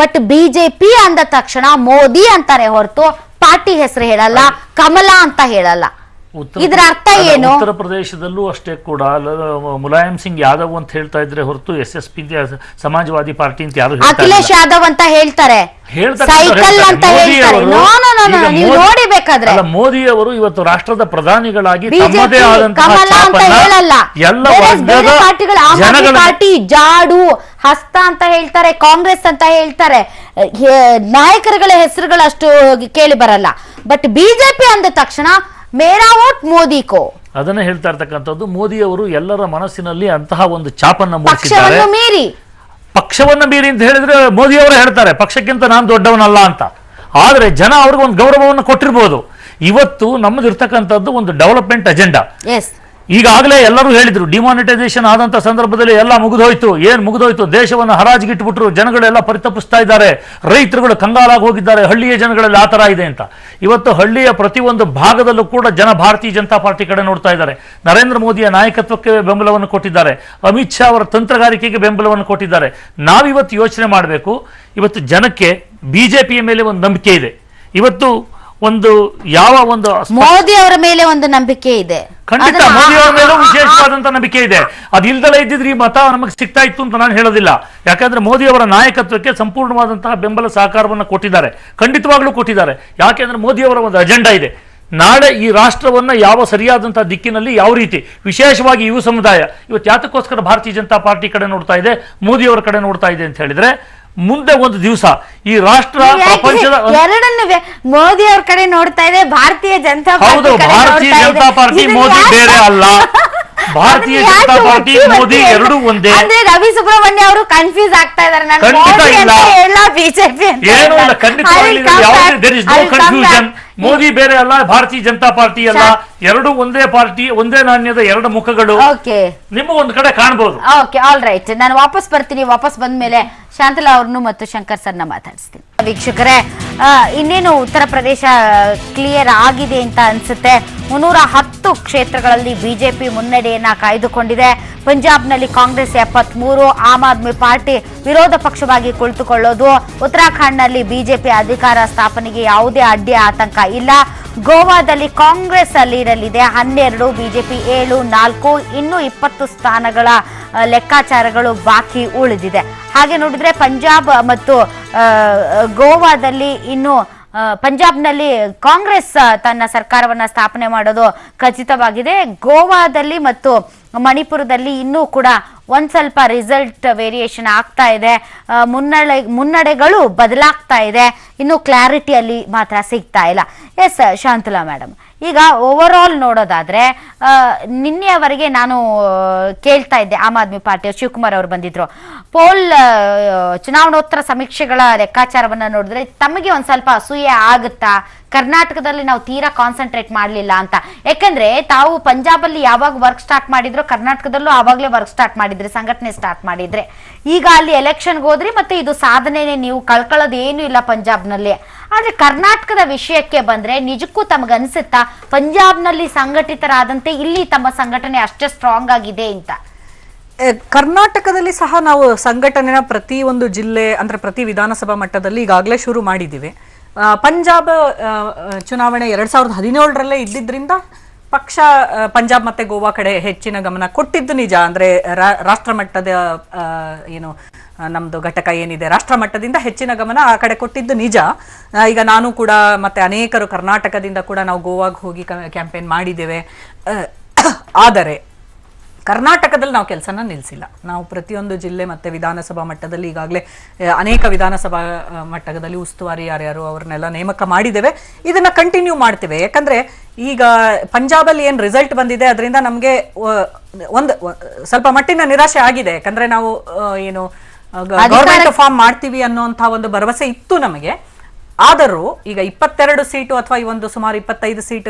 ಬಟ್ ಬಿಜೆಪಿ ಅಂದ ತಕ್ಷಣ ಮೋದಿ ಅಂತಾರೆ ಹೊರತು ಪಾರ್ಟಿ ಹೆಸರು ಹೇಳಲ್ಲ, ಕಮಲ ಅಂತ ಹೇಳಲ್ಲ. ಇದರ ಅರ್ಥ ಏನು? ಉತ್ತರ ಪ್ರದೇಶದಲ್ಲೂ ಅಷ್ಟೇ ಕೂಡ ಮುಲಾಯಂ ಸಿಂಗ್ ಯಾದವ್ ಅಂತ ಹೇಳ್ತಾ ಇದ್ರೆ ಹೊರತು SSP ಸಮಾಜವಾದಿ ಪಾರ್ಟಿ ಅಂತ ಯಾರು ಅಖಿಲೇಶ್ ಯಾದವ್ ಅಂತ ಹೇಳ್ತಾರೆ, ಸೈಕಲ್ ಅಂತ ಹೇಳ್ತಾರೆ. ನೀವು ನೋಡಿ ಬೇಕಾದ್ರೆ ಮೋದಿ ಅವರು ಇವತ್ತು ರಾಷ್ಟ್ರದ ಪ್ರಧಾನಿಗಳಾಗಿ ಬಿಜೆಪಿ ಕಮಲ ಅಂತ ಹೇಳಲ್ಲ, ಬೇರೆ ಪಾರ್ಟಿಗಳು ಆಮ್ ಆದ್ಮಿ ಪಾರ್ಟಿ ಜಾಡು ಹಸ್ತ ಅಂತ ಹೇಳ್ತಾರೆ, ಕಾಂಗ್ರೆಸ್ ಅಂತ ಹೇಳ್ತಾರೆ, ನಾಯಕರುಗಳ ಹೆಸರುಗಳು ಅಷ್ಟು ಕೇಳಿ ಬರಲ್ಲ. ಬಟ್ ಬಿಜೆಪಿ ಅಂದ ತಕ್ಷಣ ಮೇರಾ ವೋಟ್ ಮೋದಿ ಕೋ, ಅದನ್ನ ಹೇಳ್ತಾ ಇರ್ತಕ್ಕಂಥದ್ದು. ಮೋದಿ ಅವರು ಎಲ್ಲರ ಮನಸ್ಸಿನಲ್ಲಿ ಅಂತಹ ಒಂದು ಛಾಪನ್ನ ಪಕ್ಷವನ್ನು ಮೀರಿ ಪಕ್ಷವನ್ನ ಮೀರಿ ಅಂತ ಹೇಳಿದ್ರೆ ಮೋದಿ ಅವರು ಹೇಳ್ತಾರೆ ಪಕ್ಷಕ್ಕಿಂತ ನಾನು ದೊಡ್ಡವನಲ್ಲ ಅಂತ. ಆದ್ರೆ ಜನ ಅವ್ರಿಗೆ ಒಂದು ಗೌರವವನ್ನು ಕೊಟ್ಟಿರ್ಬೋದು. ಇವತ್ತು ನಮ್ಮದಿರ್ತಕ್ಕಂಥದ್ದು ಒಂದು ಡೆವಲಪ್ಮೆಂಟ್ ಅಜೆಂಡಾ. ಈಗಾಗಲೇ ಎಲ್ಲರೂ ಹೇಳಿದ್ರು ಡಿಮಾನಿಟೈಸೇಷನ್ ಆದಂತ ಸಂದರ್ಭದಲ್ಲಿ ಎಲ್ಲ ಮುಗಿದೋಯ್ತು. ಏನ್ ಮುಗಿದೋಯ್ತು? ದೇಶವನ್ನು ಹರಾಜಿಗಿಟ್ಬಿಟ್ರು, ಜನಗಳೆಲ್ಲ ಪರಿತಪಿಸ್ತಾ ಇದ್ದಾರೆ, ರೈತರುಗಳು ಕಂಗಾಲಾಗಿ ಹೋಗಿದ್ದಾರೆ, ಹಳ್ಳಿಯ ಜನಗಳಲ್ಲಿ ಆ ತರ ಇದೆ ಅಂತ. ಇವತ್ತು ಹಳ್ಳಿಯ ಪ್ರತಿಯೊಂದು ಭಾಗದಲ್ಲೂ ಕೂಡ ಜನ ಭಾರತೀಯ ಜನತಾ ಪಾರ್ಟಿ ಕಡೆ ನೋಡ್ತಾ ಇದ್ದಾರೆ. ನರೇಂದ್ರ ಮೋದಿಯ ನಾಯಕತ್ವಕ್ಕೆ ಬೆಂಬಲವನ್ನು ಕೊಟ್ಟಿದ್ದಾರೆ, ಅಮಿತ್ ಶಾ ಅವರ ತಂತ್ರಗಾರಿಕೆಗೆ ಬೆಂಬಲವನ್ನು ಕೊಟ್ಟಿದ್ದಾರೆ. ನಾವಿವತ್ತು ಯೋಚನೆ ಮಾಡಬೇಕು, ಇವತ್ತು ಜನಕ್ಕೆ ಬಿಜೆಪಿಯ ಮೇಲೆ ಒಂದು ನಂಬಿಕೆ ಇದೆ. ಇವತ್ತು ಒಂದು ಯಾವ ಒಂದು ಮೋದಿ ಅವರ ಮೇಲೆ ಒಂದು ನಂಬಿಕೆ ಇದೆ, ಖಂಡಿತ ಮೋದಿ ಅವರ ಮೇಲೂ ವಿಶೇಷವಾದಂತ ನಂಬಿಕೆ ಇದೆ. ಅದಿಲ್ದಲೇ ಇದ್ದಿದ್ರೆ ಈ ಮತ ನಮಗೆ ಸಿಗ್ತಾ ಇತ್ತು ಅಂತ ನಾನು ಹೇಳೋದಿಲ್ಲ. ಯಾಕಂದ್ರೆ ಮೋದಿ ಅವರ ನಾಯಕತ್ವಕ್ಕೆ ಸಂಪೂರ್ಣವಾದಂತಹ ಬೆಂಬಲ ಸಹಕಾರವನ್ನು ಕೊಟ್ಟಿದ್ದಾರೆ, ಖಂಡಿತವಾಗ್ಲೂ ಕೊಟ್ಟಿದ್ದಾರೆ. ಯಾಕೆಂದ್ರೆ ಮೋದಿ ಅವರ ಒಂದು ಅಜೆಂಡಾ ಇದೆ. ನಾಳೆ ಈ ರಾಷ್ಟ್ರವನ್ನ ಯಾವ ಸರಿಯಾದಂತಹ ದಿಕ್ಕಿನಲ್ಲಿ ಯಾವ ರೀತಿ, ವಿಶೇಷವಾಗಿ ಯುವ ಸಮುದಾಯ ಇವತ್ತು ಯಾತಕ್ಕೋಸ್ಕರ ಭಾರತೀಯ ಜನತಾ ಪಾರ್ಟಿ ಕಡೆ ನೋಡ್ತಾ ಇದೆ, ಮೋದಿ ಅವರ ಕಡೆ ನೋಡ್ತಾ ಇದೆ ಅಂತ ಹೇಳಿದ್ರೆ, ಮುಂದೆ ಒಂದು ದಿವಸ ಈ ರಾಷ್ಟ್ರ ಪ್ರಪಂಚದ ಎರಡನ್ನು ಮೋದಿ ಅವ್ರ ಕಡೆ ನೋಡ್ತಾ ಇದೆ, ಭಾರತೀಯ ಜನತಾ ಹೌದು, ಭಾರತೀಯ ಜನತಾ ಪಾರ್ಟಿ ಮೋದಿ ಬೇರೆ ಅಲ್ಲ, ಭಾರತೀಯ ಜನತಾ ಪಾರ್ಟಿ ಮೋದಿ ಎರಡೂ ಒಂದೇ. ಅಂದ್ರೆ ರವಿ ಸುಬ್ರಹ್ಮಣ್ಯ ಅವರು ಕನ್ಫ್ಯೂಸ್ ಆಗ್ತಾ ಇದಾರೆ. ಬಿಜೆಪಿ ಏನೂ ಇಲ್ಲ, ಕನ್ಫ್ಯೂಷನ್. ಮೋದಿ ಬೇರೆ ಅಲ್ಲ, ಭಾರತೀಯ ಜನತಾ ಪಾರ್ಟಿ ಅಲ್ಲ, ಎರಡು ಒಂದೇ ಪಾರ್ಟಿ, ಒಂದೇ ನಾಣ್ಯದ ಎರಡು ಮುಖಗಳು ನಿಮ್ಮ ಒಂದು ಕಡೆ ಕಾಣಬಹುದು. Okay, all right. ನಾನು ವಾಪಸ್ ಬರ್ತೀನಿ. ವಾಪಸ್ ಬಂದ ಮೇಲೆ ಶಾಂತಲಾ ಅವ್ರನ್ನು ಮತ್ತು ಶಂಕರ್ ಸರ್ನ ಮಾತಾಡಿಸ್ತೀನಿ. ವೀಕ್ಷಕರೇ, ಇನ್ನೇನು ಉತ್ತರ ಪ್ರದೇಶ ಕ್ಲಿಯರ್ ಆಗಿದೆ ಅಂತ ಅನ್ಸುತ್ತೆ. 310 ಕ್ಷೇತ್ರಗಳಲ್ಲಿ ಬಿಜೆಪಿ ಮುನ್ನಡೆಯನ್ನ ಕಾಯ್ದುಕೊಂಡಿದೆ. ಪಂಜಾಬ್ನಲ್ಲಿ ಕಾಂಗ್ರೆಸ್ 73, ಆಮ್ ಆದ್ಮಿ ಪಾರ್ಟಿ ವಿರೋಧ ಪಕ್ಷವಾಗಿ ಕುಳಿತುಕೊಳ್ಳೋದು. ಉತ್ತರಾಖಂಡ್ನಲ್ಲಿ ಬಿಜೆಪಿ ಅಧಿಕಾರ ಸ್ಥಾಪನೆಗೆ ಯಾವುದೇ ಅಡ್ಡಿ ಆತಂಕ ಇಲ್ಲ. ಗೋವಾದಲ್ಲಿ ಕಾಂಗ್ರೆಸ್ ಲೀಡಲ್ಲಿದೆ 12, ಬಿಜೆಪಿ 7, 4, ಇನ್ನೂ 20 ಸ್ಥಾನಗಳ ಲೆಕ್ಕಾಚಾರಗಳು ಬಾಕಿ ಉಳಿದಿದೆ. ಹಾಗೆ ನೋಡಿದ್ರೆ ಪಂಜಾಬ್ ಮತ್ತು ಗೋವಾದಲ್ಲಿ ಇನ್ನು ಪಂಜಾಬ್ನಲ್ಲಿ ಕಾಂಗ್ರೆಸ್ ತನ್ನ ಸರ್ಕಾರವನ್ನ ಸ್ಥಾಪನೆ ಮಾಡೋದು ಖಚಿತವಾಗಿದೆ. ಗೋವಾದಲ್ಲಿ ಮತ್ತು ಮಣಿಪುರದಲ್ಲಿ ಇನ್ನೂ ಕೂಡ ಒಂದ್ ಸ್ವಲ್ಪ ರಿಸಲ್ಟ್ ವೇರಿಯೇಷನ್ ಆಗ್ತಾ ಇದೆ, ಮುನ್ನಡೆಗಳು ಬದಲಾಗ್ತಾ ಇದೆ, ಇನ್ನು ಕ್ಲಾರಿಟಿಯಲ್ಲಿ ಮಾತ್ರ ಸಿಗ್ತಾ ಇಲ್ಲ. ಎಸ್ ಶಾಂತಲಾ ಮೇಡಮ್, ಈಗ ಓವರ್ ಆಲ್ ನೋಡೋದಾದ್ರೆ ನಿನ್ನೆಯವರೆಗೆ ನಾನು ಕೇಳ್ತಾ ಇದ್ದೆ, ಆಮ್ ಆದ್ಮಿ ಪಾರ್ಟಿಯ ಶಿವಕುಮಾರ್ ಅವರು ಬಂದಿದ್ರು, ಪೋಲ್ ಚುನಾವಣೋತ್ತರ ಸಮೀಕ್ಷೆಗಳ ಲೆಕ್ಕಾಚಾರವನ್ನ ನೋಡಿದ್ರೆ ತಮಗೆ ಒಂದ್ ಸ್ವಲ್ಪ ಅಸೂಯೆ ಆಗುತ್ತಾ, ಕರ್ನಾಟಕದಲ್ಲಿ ನಾವು ತೀರಾ ಕಾನ್ಸಂಟ್ರೇಟ್ ಮಾಡಲಿಲ್ಲ ಅಂತ. ಯಾಕಂದ್ರೆ ತಾವು ಪಂಜಾಬಲ್ಲಿ ಯಾವಾಗ ವರ್ಕ್ ಸ್ಟಾರ್ಟ್ ಮಾಡಿದ್ರು, ಕರ್ನಾಟಕದಲ್ಲೂ ಆವಾಗಲೇ ವರ್ಕ್ ಸ್ಟಾರ್ಟ್ ಮಾಡಿದ್ರೆ, ಸಂಘಟನೆ ಸ್ಟಾರ್ಟ್ ಮಾಡಿದ್ರೆ, ಈಗ ಅಲ್ಲಿ ಎಲೆಕ್ಷನ್ಗೆ ಹೋದ್ರಿ, ಮತ್ತೆ ಇದು ಸಾಧನೆನೇ, ನೀವು ಕಳ್ಕೊಳ್ಳೋದು ಏನು ಇಲ್ಲ ಪಂಜಾಬ್ನಲ್ಲಿ. ಆದ್ರೆ ಕರ್ನಾಟಕದ ವಿಷಯಕ್ಕೆ ಬಂದ್ರೆ ನಿಜಕ್ಕೂ ತಮಗನ್ಸುತ್ತಾ ಪಂಜಾಬ್ನಲ್ಲಿ ಸಂಘಟಿತರಾದಂತೆ ಇಲ್ಲಿ ತಮ್ಮ ಸಂಘಟನೆ ಅಷ್ಟೇ ಸ್ಟ್ರಾಂಗ್ ಆಗಿದೆ ಅಂತ? ಕರ್ನಾಟಕದಲ್ಲಿ ಸಹ ನಾವು ಸಂಘಟನೆನ ಪ್ರತಿ ಒಂದು ಜಿಲ್ಲೆ ಅಂದ್ರೆ ಪ್ರತಿ ವಿಧಾನಸಭಾ ಮಟ್ಟದಲ್ಲಿ ಈಗಾಗಲೇ ಶುರು ಮಾಡಿದ್ದೀವಿ. ಪಂಜಾಬ್ ಚುನಾವಣೆ 2017ರಲ್ಲೇ ಇದ್ದಿದ್ರಿಂದ ಪಕ್ಷ ಪಂಜಾಬ್ ಮತ್ತೆ ಗೋವಾ ಕಡೆ ಹೆಚ್ಚಿನ ಗಮನ ಕೊಟ್ಟಿದ್ದು ನಿಜ. ಅಂದ್ರೆ ರಾಷ್ಟ್ರ ಮಟ್ಟದ ಏನು ನಮ್ದು ಘಟಕ ಏನಿದೆ, ರಾಷ್ಟ್ರ ಮಟ್ಟದಿಂದ ಹೆಚ್ಚಿನ ಗಮನ ಆ ಕಡೆ ಕೊಟ್ಟಿದ್ದು ನಿಜ. ಈಗ ನಾನು ಕೂಡ ಮತ್ತೆ ಅನೇಕರು ಕರ್ನಾಟಕದಿಂದ ಕೂಡ ನಾವು ಗೋವಾಗೆ ಹೋಗಿ ಕ್ಯಾಂಪೇನ್ ಮಾಡಿದ್ದೇವೆ. ಆದರೆ ಕರ್ನಾಟಕದಲ್ಲಿ ನಾವು ಕೆಲಸನ ನಿಲ್ಲಿಸಿಲ್ಲ. ನಾವು ಪ್ರತಿಯೊಂದು ಜಿಲ್ಲೆ ಮತ್ತೆ ವಿಧಾನಸಭಾ ಮಟ್ಟದಲ್ಲಿ ಈಗಾಗಲೇ ಅನೇಕ ವಿಧಾನಸಭಾ ಮಟ್ಟದಲ್ಲಿ ಉಸ್ತುವಾರಿ ಯಾರ್ಯಾರು ಅವ್ರನ್ನೆಲ್ಲ ನೇಮಕ ಮಾಡಿದ್ದೇವೆ. ಇದನ್ನ ಕಂಟಿನ್ಯೂ ಮಾಡ್ತೇವೆ. ಯಾಕಂದ್ರೆ ಈಗ ಪಂಜಾಬಲ್ಲಿ ಏನು ರಿಸಲ್ಟ್ ಬಂದಿದೆ ಅದರಿಂದ ನಮಗೆ ಒಂದು ಸ್ವಲ್ಪ ಮಟ್ಟಿನ ನಿರಾಶೆ ಆಗಿದೆ. ಯಾಕಂದ್ರೆ ನಾವು ಏನು ಗವರ್ಮೆಂಟ್ ಫಾರ್ಮ್ ಮಾಡ್ತೀವಿ ಅನ್ನುವಂಥ ಒಂದು ಭರವಸೆ ಇತ್ತು ನಮಗೆ. ಆದರೂ ಈಗ 22 ಸೀಟು ಅಥವಾ ಈ ಒಂದು ಸುಮಾರು 25 ಸೀಟ್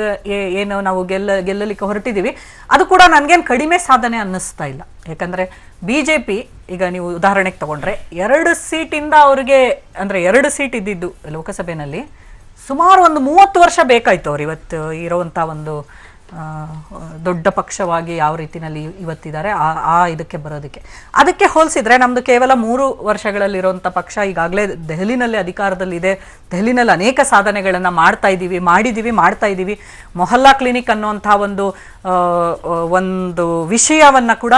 ಏನು ನಾವು ಗೆಲ್ಲಲಿಕ್ಕೆ ಹೊರಟಿದ್ದೀವಿ, ಅದು ಕೂಡ ನನಗೇನು ಕಡಿಮೆ ಸಾಧನೆ ಅನ್ನಿಸ್ತಾ ಇಲ್ಲ. ಯಾಕಂದ್ರೆ ಬಿಜೆಪಿ ಈಗ ನೀವು ಉದಾಹರಣೆಗೆ ತಗೊಂಡ್ರೆ 2 ಸೀಟಿಂದ ಅವ್ರಿಗೆ ಅಂದ್ರೆ 2 ಸೀಟ್ ಇದ್ದಿದ್ದು ಲೋಕಸಭೆಯಲ್ಲಿ ಸುಮಾರು ಒಂದು 30 ವರ್ಷ ಬೇಕಾಯ್ತು ಅವ್ರು ಇವತ್ತು ಇರುವಂತ ಒಂದು ದೊಡ್ಡ ಪಕ್ಷವಾಗಿ ಯಾವ ರೀತಿನಲ್ಲಿ ಇವತ್ತಿದ್ದಾರೆ ಆ ಇದಕ್ಕೆ ಬರೋದಕ್ಕೆ ಅದಕ್ಕೆ ಹೋಲಿಸಿದ್ರೆ ನಮ್ದು ಕೇವಲ 3 ವರ್ಷಗಳಲ್ಲಿರುವಂಥ ಪಕ್ಷ ಈಗಾಗಲೇ ದೆಹಲಿನಲ್ಲಿ ಅಧಿಕಾರದಲ್ಲಿದೆ. ದೆಹಲಿನಲ್ಲಿ ಅನೇಕ ಸಾಧನೆಗಳನ್ನು ಮಾಡ್ತಾ ಇದ್ದೀವಿ. ಮೊಹಲ್ಲಾ ಕ್ಲಿನಿಕ್ ಅನ್ನುವಂಥ ಒಂದು ವಿಷಯವನ್ನ ಕೂಡ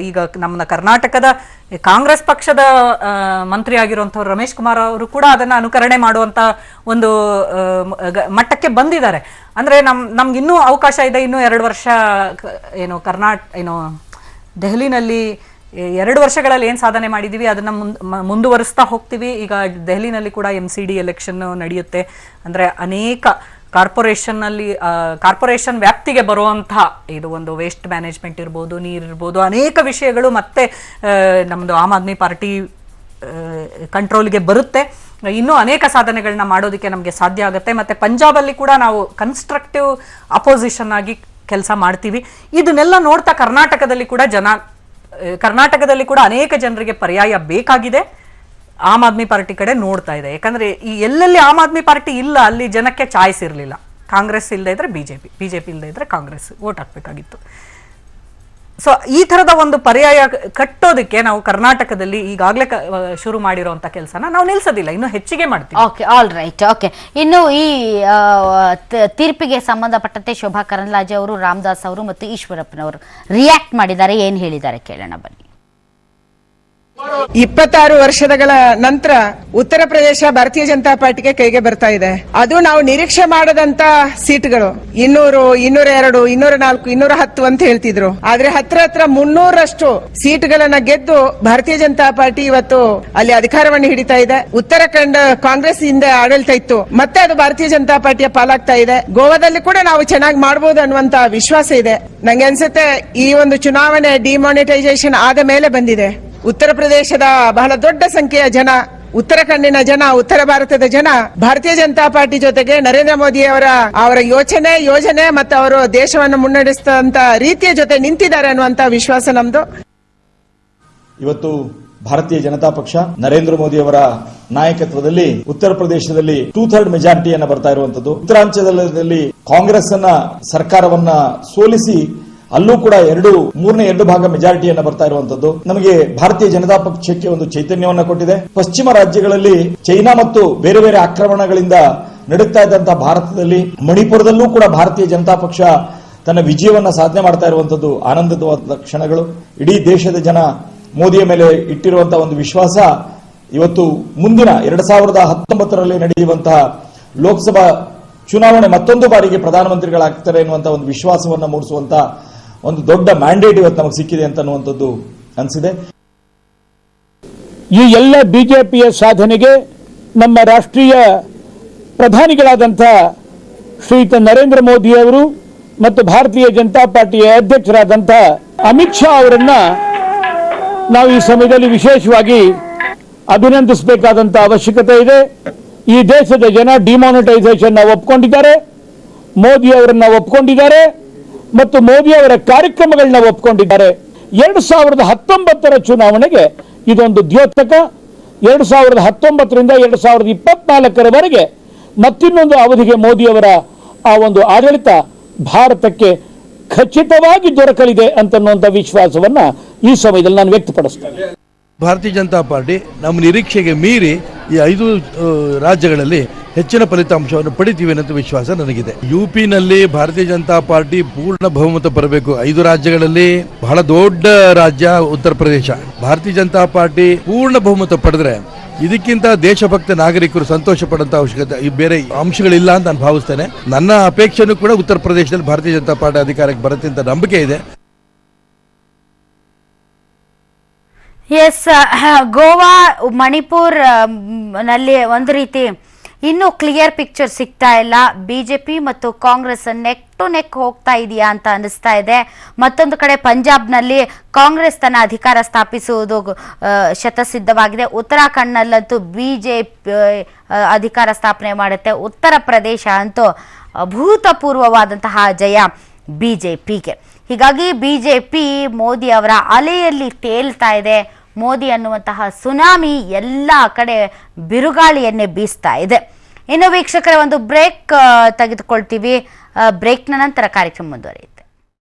ಈಗ ನಮ್ಮ ಕರ್ನಾಟಕದ ಕಾಂಗ್ರೆಸ್ ಪಕ್ಷದ ಮಂತ್ರಿ ಆಗಿರುವಂಥವ್ರು ರಮೇಶ್ ಕುಮಾರ್ ಅವರು ಕೂಡ ಅದನ್ನ ಅನುಕರಣೆ ಮಾಡುವಂತ ಒಂದು ಮಟ್ಟಕ್ಕೆ ಬಂದಿದ್ದಾರೆ. ಅಂದ್ರೆ ನಮ್ಗೆ ಇನ್ನೂ ಅವಕಾಶ ಇದೆ. ಇನ್ನೂ 2 ವರ್ಷ ದೆಹಲಿನಲ್ಲಿ 2 ವರ್ಷಗಳಲ್ಲಿ ಏನು ಸಾಧನೆ ಮಾಡಿದ್ದೀವಿ ಅದನ್ನ ಮುಂದುವರಿಸ್ತಾ ಹೋಗ್ತೀವಿ. ಈಗ ದೆಹಲಿನಲ್ಲಿ ಕೂಡ MCD ಎಲೆಕ್ಷನ್ ನಡೆಯುತ್ತೆ. ಅಂದ್ರೆ ಅನೇಕ ಕಾರ್ಪೊರೇಷನ್ ವ್ಯಾಪ್ತಿಗೆ ಬರುವಂತಹ ಇದು ಒಂದು ವೇಸ್ಟ್ ಮ್ಯಾನೇಜ್ಮೆಂಟ್ ಇರ್ಬೋದು, ನೀರಿರ್ಬೋದು, ಅನೇಕ ವಿಷಯಗಳು ಮತ್ತೆ ನಮ್ಮದು ಆಮ್ ಆದ್ಮಿ ಪಾರ್ಟಿ ಕಂಟ್ರೋಲ್ಗೆ ಬರುತ್ತೆ. ಇನ್ನೂ ಅನೇಕ ಸಾಧನೆಗಳನ್ನ ಮಾಡೋದಕ್ಕೆ ನಮಗೆ ಸಾಧ್ಯ ಆಗುತ್ತೆ. ಮತ್ತೆ ಪಂಜಾಬಲ್ಲಿ ಕೂಡ ನಾವು ಕನ್ಸ್ಟ್ರಕ್ಟಿವ್ ಅಪೋಸಿಷನ್ ಆಗಿ ಕೆಲಸ ಮಾಡ್ತೀವಿ. ಇದನ್ನೆಲ್ಲ ನೋಡ್ತಾ ಕರ್ನಾಟಕದಲ್ಲಿ ಕೂಡ ಅನೇಕ ಜನರಿಗೆ ಪರ್ಯಾಯ ಬೇಕಾಗಿದೆ. ಆಮ್ ಆದ್ಮಿ ಪಾರ್ಟಿ ಕಡೆ ನೋಡ್ತಾ ಇದೆ. ಯಾಕಂದ್ರೆ ಈ ಎಲ್ಲೆಲ್ಲಿ ಆಮ್ ಆದ್ಮಿ ಪಾರ್ಟಿ ಇಲ್ಲ ಅಲ್ಲಿ ಜನಕ್ಕೆ ಚಾಯ್ಸ್ ಇರಲಿಲ್ಲ. ಕಾಂಗ್ರೆಸ್ ಇಲ್ಲದೆ ಇದ್ರೆ ಬಿಜೆಪಿ ಇಲ್ಲದೆ ಇದ್ರೆ ಕಾಂಗ್ರೆಸ್ ವೋಟ್ ಹಾಕ್ಬೇಕಾಗಿತ್ತು. ಸೊ ಈ ತರದ ಒಂದು ಪರ್ಯಾಯ ಕಟ್ಟೋದಕ್ಕೆ ನಾವು ಕರ್ನಾಟಕದಲ್ಲಿ ಈಗಾಗಲೇ ಶುರು ಮಾಡಿರುವಂತ ಕೆಲಸನ ನಾವು ನಿಲ್ಸೋದಿಲ್ಲ, ಇನ್ನು ಹೆಚ್ಚಿಗೆ ಮಾಡ್ತೀವಿ. Okay, all right. ಓಕೆ, ಇನ್ನು ಈ ತೀರ್ಪಿಗೆ ಸಂಬಂಧಪಟ್ಟಂತೆ ಶೋಭಾ ಕರಂದ್ಲಾಜೆ ಅವರು, ರಾಮದಾಸ್ ಅವರು ಮತ್ತು ಈಶ್ವರಪ್ಪನವರು ರಿಯಾಕ್ಟ್ ಮಾಡಿದ್ದಾರೆ. ಏನ್ ಹೇಳಿದ್ದಾರೆ ಕೇಳೋಣ ಬನ್ನಿ. 26 ವರ್ಷಗಳ ನಂತರ ಉತ್ತರ ಪ್ರದೇಶ ಭಾರತೀಯ ಜನತಾ ಪಾರ್ಟಿಗೆ ಕೈಗೆ ಬರ್ತಾ ಇದೆ. ಅದು ನಾವು ನಿರೀಕ್ಷೆ ಮಾಡದಂತ ಸೀಟ್ಗಳು 200, 202, 204, 210 ಅಂತ ಹೇಳ್ತಿದ್ರು. ಆದ್ರೆ ಹತ್ರ 300ರಷ್ಟು ಸೀಟ್ಗಳನ್ನ ಗೆದ್ದು ಭಾರತೀಯ ಜನತಾ ಪಾರ್ಟಿ ಇವತ್ತು ಅಲ್ಲಿ ಅಧಿಕಾರವನ್ನು ಹಿಡಿತಾ ಇದೆ. ಉತ್ತರಾಖಂಡ್ ಕಾಂಗ್ರೆಸ್ ಹಿಂದೆ ಆಡಳಿತ ಇತ್ತು, ಮತ್ತೆ ಅದು ಭಾರತೀಯ ಜನತಾ ಪಾರ್ಟಿಯ ಪಾಲಾಗ್ತಾ ಇದೆ. ಗೋವಾದಲ್ಲಿ ಕೂಡ ನಾವು ಚೆನ್ನಾಗಿ ಮಾಡಬಹುದು ಅನ್ನುವಂತ ವಿಶ್ವಾಸ ಇದೆ. ನಂಗೆ ಅನ್ಸುತ್ತೆ ಈ ಒಂದು ಚುನಾವಣೆ ಡಿಮಾನಿಟೈಸೇಷನ್ ಆದ ಮೇಲೆ ಬಂದಿದೆ. ಉತ್ತರ ಪ್ರದೇಶದ ಬಹಳ ದೊಡ್ಡ ಸಂಖ್ಯೆಯ ಜನ, ಉತ್ತರಾಖಂಡಿನ ಜನ, ಉತ್ತರ ಭಾರತದ ಜನ ಭಾರತೀಯ ಜನತಾ ಪಾರ್ಟಿ ಜೊತೆಗೆ ನರೇಂದ್ರ ಮೋದಿ ಅವರ ಯೋಜನೆ ಮತ್ತು ಅವರು ದೇಶವನ್ನು ಮುನ್ನಡೆಸಿದಂತ ರೀತಿಯ ಜೊತೆ ನಿಂತಿದ್ದಾರೆ ಅನ್ನುವಂತ ವಿಶ್ವಾಸ ನಮ್ದು. ಇವತ್ತು ಭಾರತೀಯ ಜನತಾ ಪಕ್ಷ ನರೇಂದ್ರ ಮೋದಿ ಅವರ ನಾಯಕತ್ವದಲ್ಲಿ ಉತ್ತರ ಪ್ರದೇಶದಲ್ಲಿ 2/3 ಮೆಜಾರಿಟಿಯನ್ನ ಬರ್ತಾ ಇರುವಂತದ್ದು. ಉತ್ತರಾಂಚಲದಲ್ಲಿ ಕಾಂಗ್ರೆಸ್ ಸರ್ಕಾರವನ್ನ ಸೋಲಿಸಿ ಅಲ್ಲೂ ಕೂಡ 2/3 ಭಾಗ ಮೆಜಾರಿಟಿಯನ್ನ ಬರ್ತಾ ಇರುವಂತದ್ದು ನಮಗೆ ಭಾರತೀಯ ಜನತಾ ಪಕ್ಷಕ್ಕೆ ಒಂದು ಚೈತನ್ಯವನ್ನ ಕೊಟ್ಟಿದೆ. ಪಶ್ಚಿಮ ರಾಜ್ಯಗಳಲ್ಲಿ ಚೈನಾ ಮತ್ತು ಬೇರೆ ಬೇರೆ ಆಕ್ರಮಣಗಳಿಂದ ನಡುತ್ತಾ ಇದ್ದಂತಹ ಭಾರತದಲ್ಲಿ ಮಣಿಪುರದಲ್ಲೂ ಕೂಡ ಭಾರತೀಯ ಜನತಾ ಪಕ್ಷ ತನ್ನ ವಿಜಯವನ್ನ ಸಾಧನೆ ಮಾಡ್ತಾ ಇರುವಂತದ್ದು ಆನಂದವಾದ ಕ್ಷಣಗಳು. ಇಡೀ ದೇಶದ ಜನ ಮೋದಿಯ ಮೇಲೆ ಇಟ್ಟಿರುವಂತಹ ಒಂದು ವಿಶ್ವಾಸ ಇವತ್ತು ಮುಂದಿನ 2019ರಲ್ಲಿ ನಡೆಯುವಂತಹ ಲೋಕಸಭಾ ಚುನಾವಣೆ ಮತ್ತೊಂದು ಬಾರಿಗೆ ಪ್ರಧಾನಮಂತ್ರಿಗಳಾಗ್ತಾರೆ ಎನ್ನುವಂತಹ ಒಂದು ವಿಶ್ವಾಸವನ್ನ ಮೂಡಿಸುವಂತ ಒಂದು ದೊಡ್ಡ ಮ್ಯಾಂಡೇಟ್ ಇವತ್ತು ನಮಗೆ ಸಿಕ್ಕಿದೆ ಅಂತ ಅನ್ನುವಂಥದ್ದು ಅನಿಸಿದೆ. ಈ ಎಲ್ಲ ಬಿಜೆಪಿಯ ಸಾಧನೆಗೆ ನಮ್ಮ ರಾಷ್ಟ್ರೀಯ ಪ್ರಧಾನಿಗಳಾದಂಥ ಶ್ರೀಯುತ ನರೇಂದ್ರ ಮೋದಿ ಅವರು ಮತ್ತು ಭಾರತೀಯ ಜನತಾ ಪಾರ್ಟಿಯ ಅಧ್ಯಕ್ಷರಾದಂಥ ಅಮಿತ್ ಶಾ ಅವರನ್ನ ನಾವು ಈ ಸಮಯದಲ್ಲಿ ವಿಶೇಷವಾಗಿ ಅಭಿನಂದಿಸಬೇಕಾದಂತ ಅವಶ್ಯಕತೆ ಇದೆ. ಈ ದೇಶದ ಜನ ಡಿಮಾನಿಟೈಸೇಷನ್ ಒಪ್ಕೊಂಡಿದ್ದಾರೆ, ಮೋದಿ ಅವರನ್ನ ಒಪ್ಕೊಂಡಿದ್ದಾರೆ ಮತ್ತು ಮೋದಿ ಅವರ ಕಾರ್ಯಕ್ರಮಗಳನ್ನ ಒಪ್ಕೊಂಡಿದ್ದಾರೆ. 2019ರ ಚುನಾವಣೆಗೆ ಇದೊಂದು ದ್ಯೋತಕ. 2019ರಿಂದ 2024ರವರೆಗೆ ಮತ್ತಿನ್ನೊಂದು ಅವಧಿಗೆ ಮೋದಿ ಅವರ ಆ ಒಂದು ಆಡಳಿತ ಭಾರತಕ್ಕೆ ಖಚಿತವಾಗಿ ದೊರಕಲಿದೆ ಅಂತನ್ನುವಂಥ ವಿಶ್ವಾಸವನ್ನ ಈ ಸಮಯದಲ್ಲಿ ನಾನು ವ್ಯಕ್ತಪಡಿಸ್ತೇನೆ. ಭಾರತೀಯ ಜನತಾ ಪಾರ್ಟಿ ನಮ್ಮ ನಿರೀಕ್ಷೆಗೆ ಮೀರಿ ಈ 5 ರಾಜ್ಯಗಳಲ್ಲಿ ಹೆಚ್ಚಿನ ಫಲಿತಾಂಶವನ್ನು ಪಡಿತೀವಿ ಅನ್ನೋ ವಿಶ್ವಾಸ ನನಗಿದೆ. ಯುಪಿನಲ್ಲಿ ಭಾರತೀಯ ಜನತಾ ಪಾರ್ಟಿ ಪೂರ್ಣ ಬಹುಮತ ಬರಬೇಕು. 5 ರಾಜ್ಯಗಳಲ್ಲಿ ಬಹಳ ದೊಡ್ಡ ರಾಜ್ಯ ಉತ್ತರ ಪ್ರದೇಶ. ಭಾರತೀಯ ಜನತಾ ಪಾರ್ಟಿ ಪೂರ್ಣ ಬಹುಮತ ಪಡೆದ್ರೆ ಇದಕ್ಕಿಂತ ದೇಶಭಕ್ತ ನಾಗರಿಕರು ಸಂತೋಷ ಪಡುವಂತ ಅವಶ್ಯಕತೆ ಬೇರೆ ಅಂಶಗಳಿಲ್ಲ ಅಂತ ನಾನು ಭಾವಿಸ್ತೇನೆ. ನನ್ನ ಅಪೇಕ್ಷೆನೂ ಕೂಡ ಉತ್ತರ ಪ್ರದೇಶದಲ್ಲಿ ಭಾರತೀಯ ಜನತಾ ಪಾರ್ಟಿ ಅಧಿಕಾರಕ್ಕೆ ಬರುತ್ತೆ ಅಂತ ನಂಬಿಕೆ ಇದೆ. ಎಸ್, ಗೋವಾ, ಮಣಿಪುರ್ ನಲ್ಲಿ ಒಂದು ರೀತಿ ಇನ್ನೂ ಕ್ಲಿಯರ್ ಪಿಕ್ಚರ್ ಸಿಗ್ತಾ ಇಲ್ಲ. ಬಿಜೆಪಿ ಮತ್ತು ಕಾಂಗ್ರೆಸ್ ನೆಕ್ ಟು ನೆಕ್ ಹೋಗ್ತಾ ಇದೆಯಾ ಅಂತ ಅನಿಸ್ತಾ ಇದೆ. ಮತ್ತೊಂದು ಕಡೆ ಪಂಜಾಬ್ನಲ್ಲಿ ಕಾಂಗ್ರೆಸ್ ತನ್ನ ಅಧಿಕಾರ ಸ್ಥಾಪಿಸುವುದು ಶತಸಿದ್ಧವಾಗಿದೆ. ಉತ್ತರಾಖಂಡ್ನಲ್ಲಂತೂ ಬಿಜೆಪಿ ಅಧಿಕಾರ ಸ್ಥಾಪನೆ ಮಾಡುತ್ತೆ. ಉತ್ತರ ಪ್ರದೇಶ ಅಂತೂ ಅಭೂತಪೂರ್ವವಾದಂತಹ ಜಯ ಬಿಜೆಪಿಗೆ. ಹೀಗಾಗಿ ಬಿಜೆಪಿ ಮೋದಿ ಅವರ ಅಲೆಯಲ್ಲಿ ತೇಲ್ತಾ ಇದೆ. ಮೋದಿ ಅನ್ನುವಂತಹ ಸುನಾಮಿ ಎಲ್ಲ ಕಡೆ ಬಿರುಗಾಳಿಯನ್ನೇ ಬೀಸ್ತಾ ಇದೆ. ಇನ್ನು ವೀಕ್ಷಕರ ಒಂದು ಬ್ರೇಕ್ ತೆಗೆದುಕೊಳ್ತೀವಿ. ಬ್ರೇಕ್ನ ನಂತರ ಕಾರ್ಯಕ್ರಮ ಮುಂದುವರಿಯುತ್ತೆ.